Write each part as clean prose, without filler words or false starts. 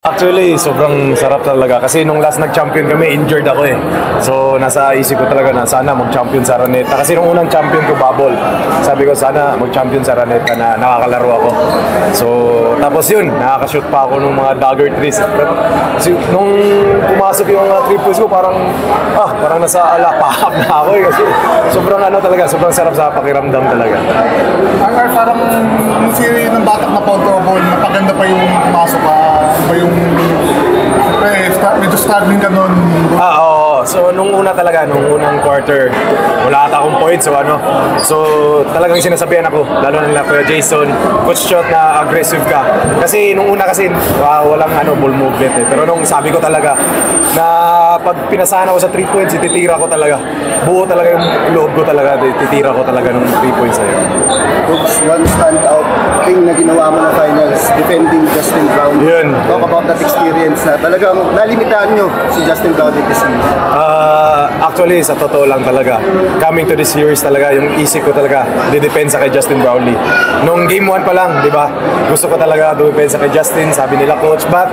Actually, sobrang sarap talaga kasi nung last nag-champion kami, injured ako eh. So, nasa isip ko talaga na sana mag-champion sa Araneta. Kasi nung unang champion ko, Bubble, sabi ko sana mag-champion sa Araneta na nakakalaro ako. So, tapos yun, nakaka-shoot pa ako ng mga dagger threes. Kasi nung pumasok yung 3 points ko, parang nasa alapahap na ako eh. Kasi sobrang sobrang sarap sa pakiramdam talaga. Parang yung theory ng batak na ball, napaganda pa yung pumasok pa, pa yung medyo struggling ka nun. Oo. So, nung unang quarter, wala ata akong points So, talagang sinasabihan ako, lalo na nila Kuya Jason, coach shot na aggressive ka. Kasi nung una walang ball movement eh. Pero nung sabi ko talaga, na pag pinasahan ako sa 3 points, ititira ko talaga. Buo talaga yung loob ko talaga, ititira ko talaga ng 3 points sa'yo. Coach, one standout thing na ginawa mo na finals, defending Justin Brown. Yun. Talk about that experience na talagang nalimitahan nyo si Justin Brown this season. Actually, sa totoo lang talaga, coming to this series talaga, yung isip ko talaga, didepensa kay Justin Brownlee. Nung game 1 pa lang, di ba? Gusto ko talaga dudepensa kay Justin, sabi nila coach, but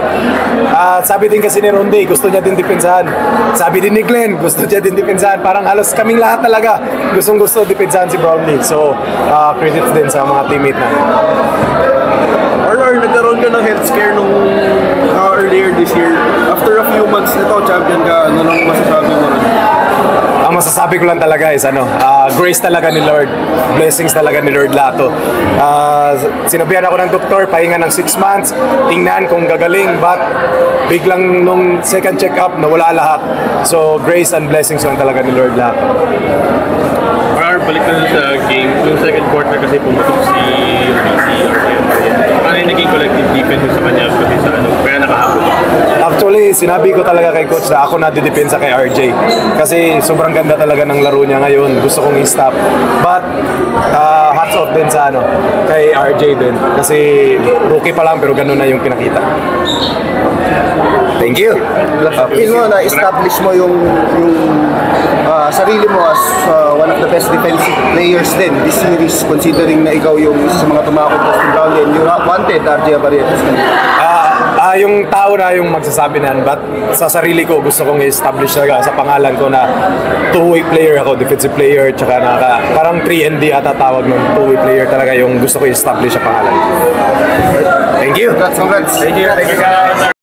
sabi din kasi ni Ronde, gusto niya din depensahan. Sabi din ni Glenn, gusto niya din depensahan. Parang halos kaming lahat talaga, gustong-gusto depensahan si Brownlee. So, credits din sa mga teammate namin. Nagkaroon ka ng health scare nung earlier this year. After a few months nito, champion ka, ano nang masasabi mo rin? Ang masasabi ko lang talaga is grace talaga ni Lord. Blessings talaga ni Lord lato. Sinabihan ako ng doktor, pahinga ng 6 months, tingnan kung gagaling, but biglang nung second check-up, nawala lahat. So, grace and blessings lang talaga ni Lord lato. Balik na sa game, yung second quarter kasi pumutok si ano yung naging collective defense sa kanya kasi sa kaya nakahabol. Actually, sinabi ko talaga kay coach na ako nadidepensa kay RJ. Kasi sobrang ganda talaga ng laro niya ngayon. Gusto kong i-stop. But, hats off din sa kay RJ din. Kasi rookie pa lang pero ganun na yung pinakita. Thank you. Feel mo na establish mo yung sarili mo as one of the best defensive players din this series, considering na ikaw yung isa sa mga tumakot Justin Brown and you wanted RJ Abarrientos. Yung tao na yung magsasabi na, but sa sarili ko gusto kong i-establish talaga sa pangalan ko na two-way player ako, defensive player, tsaka parang 3-and-D ata tawag ng two-way player talaga yung gusto ko i-establish sa pangalan ko. Thank you. Congrats. Thank you guys.